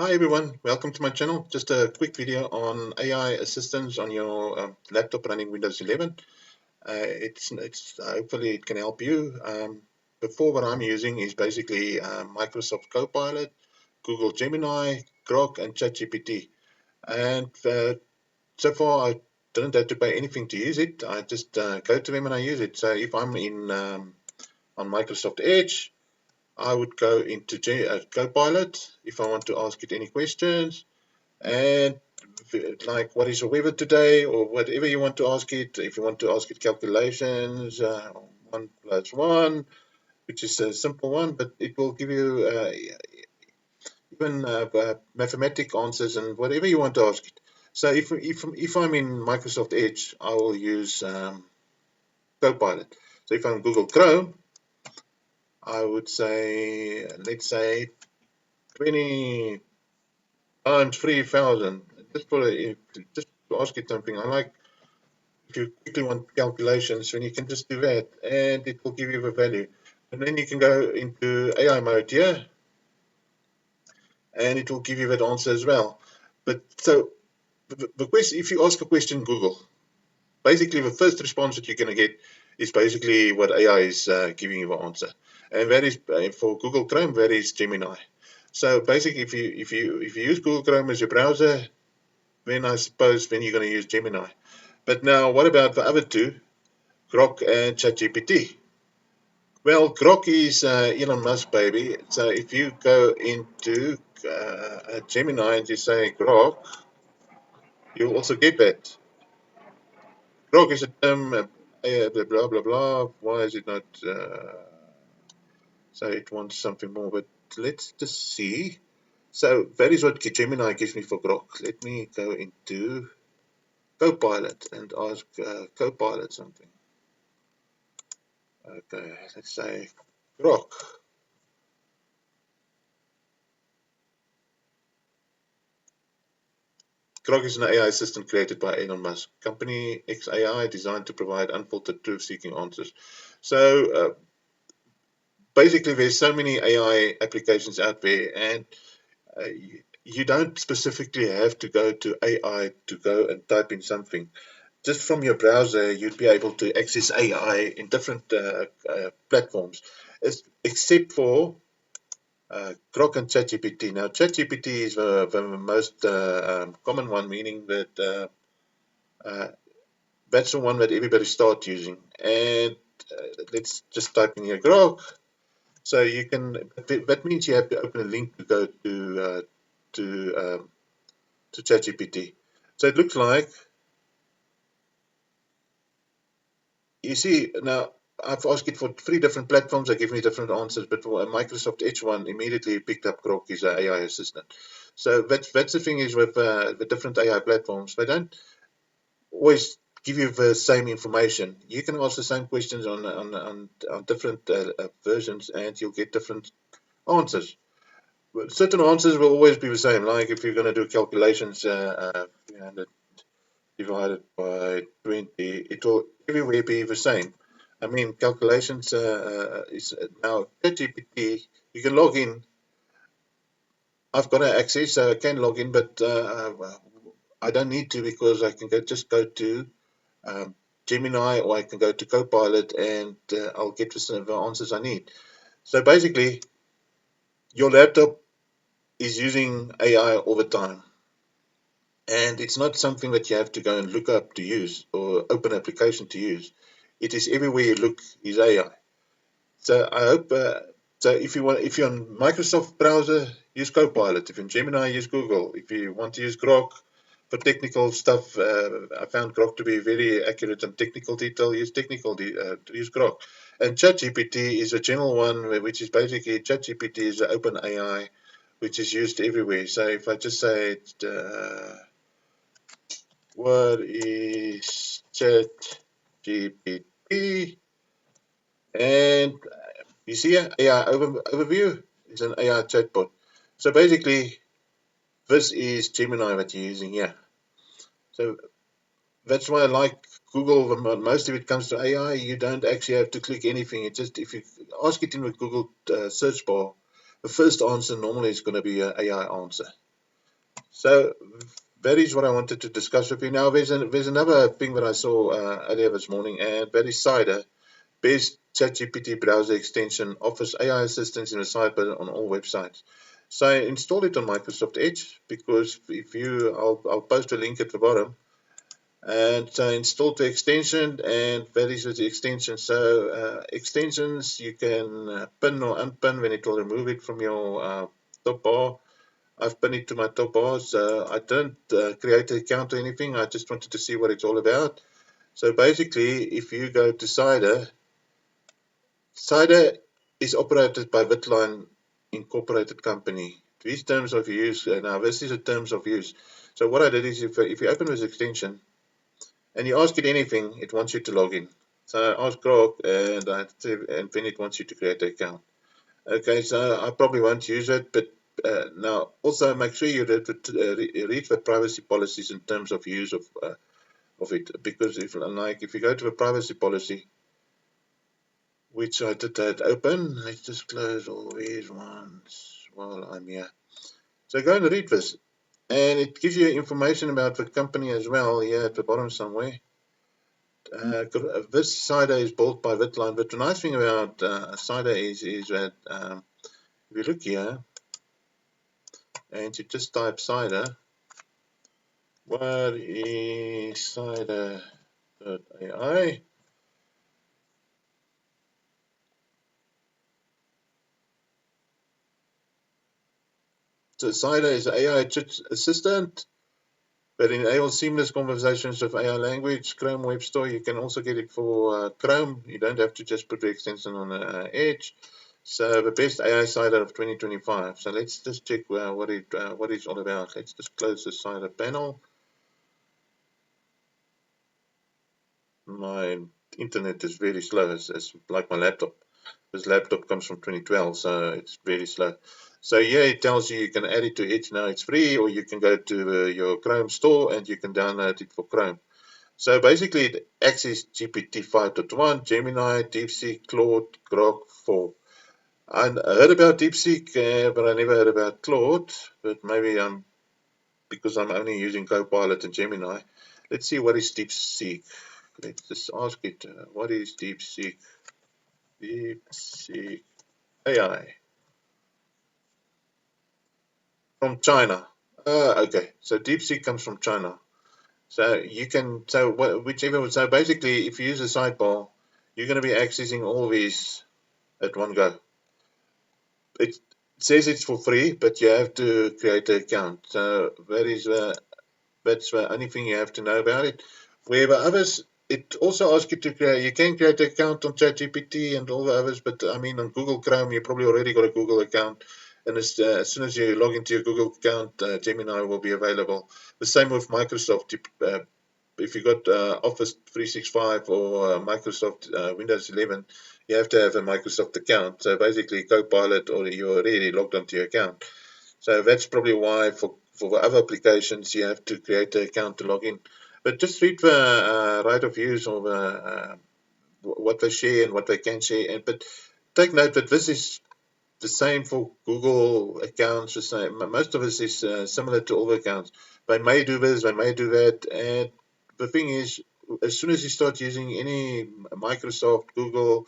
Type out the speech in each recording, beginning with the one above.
Hi everyone, welcome to my channel. Just a quick video on AI assistance on your laptop running Windows 11. It's hopefully it can help you. Before what I'm using is basically Microsoft Copilot, Google Gemini, Grok, and ChatGPT. And so far I didn't have to pay anything to use it. I just go to them and I use it. So if I'm in on Microsoft Edge, I would go into Copilot if I want to ask it any questions. And like, what is the weather today, or whatever you want to ask it. If you want to ask it calculations, 1 plus 1, which is a simple one, but it will give you even mathematic answers and whatever you want to ask it. So if I'm in Microsoft Edge, I will use Copilot. So if I'm Google Chrome, I would say, let's say 20 times 3,000. Just to ask it something. I like, if you quickly want calculations, then you can just do that and it will give you the value. And then you can go into AI mode here and it will give you that answer as well. But so the question, if you ask a question Google, basically the first response that you're going to get is basically what AI is giving you the answer. And that is for Google Chrome, that is Gemini. So basically if you use Google Chrome as your browser, then I suppose then you're going to use Gemini. But now what about the other two, Grok and ChatGPT? Well, Grok is Elon Musk, baby. So if you go into Gemini and you say Grok, you also get that. Grok is a term, blah, blah, blah. Why is it not? So it wants something more, but let's just see. So that is what Gemini gives me for Grok. Let me go into Copilot and ask Copilot something. Okay, let's say Grok. Grok is an AI assistant created by Elon Musk company XAI, designed to provide unfiltered truth-seeking answers. So basically, there's so many AI applications out there, and uh, you don't specifically have to go to AI to go and type in something. Just from your browser, you'd be able to access AI in different platforms, except for Grok and ChatGPT. Now, ChatGPT is the most common one, meaning that uh, that's the one that everybody starts using. And let's just type in here Grok. So you can. That means you have to open a link to go to to ChatGPT. So it looks like, you see now. I've asked it for 3 different platforms. They give me different answers, but for a Microsoft Edge one, immediately picked up Grok as an AI assistant. So that's the thing is with the different AI platforms, they don't always give you the same information. You can ask the same questions on different versions, and you'll get different answers. But certain answers will always be the same. Like if you're going to do calculations, 300 divided by 20, it will everywhere be the same. I mean, calculations is now ChatGPT. You can log in. I've got access, so I can log in, but I don't need to because I can just go to um, Gemini, or I can go to Copilot and I'll get the answers I need. So basically, your laptop is using AI all the time. And it's not something that you have to go and look up to use or open application to use. It is everywhere you look is AI. So I hope. So if you're on Microsoft browser, use Copilot. If you're in Gemini, use Google. If you want to use Grok for technical stuff, I found Grok to be very accurate on technical detail. Use Grok. And ChatGPT is a general one, which is basically ChatGPT is an open AI, which is used everywhere. So if I just say, what is ChatGPT? And you see here, AI overview is an AI chatbot. So basically, this is Gemini that you're using here. So that's why I like Google. Most of it comes to AI. You don't actually have to click anything. It just, if you ask it in the Google search bar, the first answer normally is going to be an AI answer. So that is what I wanted to discuss with you. Now, there's another thing that I saw earlier this morning, and that is Cider. Best ChatGPT browser extension offers AI assistance in the sidebar on all websites. So I installed it on Microsoft Edge because if you, I'll post a link at the bottom. And so I installed the extension, and that is the extension. So extensions you can pin or unpin when it will remove it from your top bar. I've pinned it to my top bar, so I don't create an account or anything. I just wanted to see what it's all about. So basically, if you go to Cider is operated by Witline Incorporated Company. These terms of use, now this is a terms of use. So what I did is if you open this extension and you ask it anything, it wants you to log in. So I asked Grok and then it wants you to create an account. Okay, so I probably won't use it, but now also make sure you read the privacy policies in terms of use of it, because if you go to the privacy policy, which I did that open, let's just close all these ones while I'm here. So go and read this, and it gives you information about the company as well here at the bottom somewhere. This cider is built by Witline, but the nice thing about cider is that if you look here and you just type cider, what is cider.ai? So cider is an AI assistant that enables seamless conversations with AI language. Chrome Web Store, you can also get it for Chrome. You don't have to just put the extension on Edge. So the best AI cider of 2025. So let's just check what it's all about. Let's just close the cider panel. My internet is very slow. It's like my laptop. This laptop comes from 2012, so it's very slow. So yeah, it tells you can add it to Edge now. It's free, or you can go to your Chrome store and you can download it for Chrome. So basically, it access GPT 5.1, Gemini, DeepSeek, Claude, Grok 4. I heard about DeepSeek, but I never heard about Claude. But maybe because I'm only using Copilot and Gemini. Let's see what is DeepSeek. Let's just ask it, what is DeepSeek? DeepSeek AI from China. Okay, so DeepSeek comes from China. So you can, whichever, so basically, if you use a sidebar, you're going to be accessing all these at one go. It says it's for free, but you have to create an account. So that's the only thing you have to know about it. Where the others, it also asks you to create, you can create an account on ChatGPT and all the others, but I mean, on Google Chrome, you probably already got a Google account. And as soon as you log into your Google account, Gemini will be available. The same with Microsoft. If you got Office 365 or Microsoft Windows 11, you have to have a Microsoft account. So basically, Copilot, or you're already logged onto your account. So that's probably why for the other applications you have to create an account to log in. But just read the right of use, or what they share and what they can share. But take note that this is the same for Google accounts. The same. Most of this is similar to all the accounts. They may do this, they may do that. And the thing is, as soon as you start using any Microsoft, Google,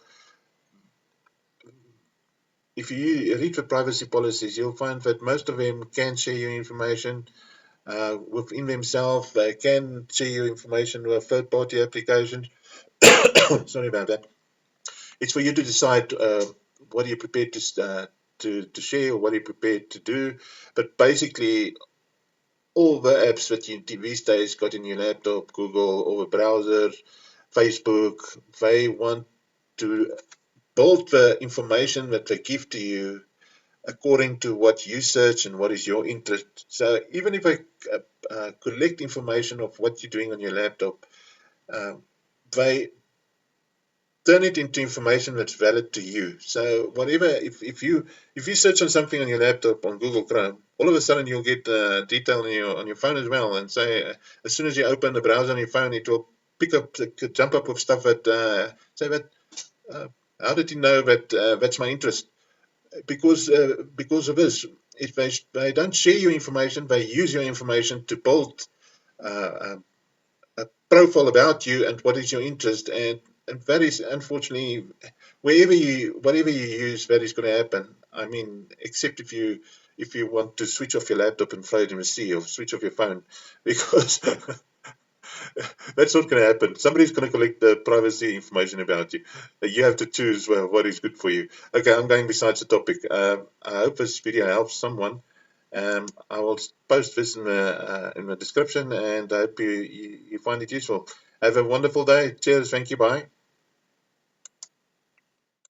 if you read the privacy policies, you'll find that most of them can share your information within themselves. They can share your information with third-party applications. Sorry about that. It's for you to decide what are you prepared to share, or what are you prepared to do. But basically, all the apps that you these days got in your laptop, Google, all the browsers, Facebook, they want to build the information that they give to you according to what you search and what is your interest. So even if I collect information of what you're doing on your laptop, uh, they turn it into information that's valid to you. So whatever, if you search on something on your laptop on Google Chrome, all of a sudden you'll get detail on your phone as well. And say as soon as you open the browser on your phone, it will jump up with stuff that say that. Uh, how did you know that that's my interest? Because of this. if they don't share your information, they use your information to build a profile about you and what is your interest, and that is unfortunately whatever you use, that is going to happen. I mean, except if you want to switch off your laptop and throw it in the sea, or switch off your phone, because that's not going to happen. Somebody's going to collect the privacy information about you. You have to choose what is good for you. Okay, I'm going besides the topic. I hope this video helps someone. I will post this in the description, and I hope you find it useful. Have a wonderful day. Cheers. Thank you. Bye.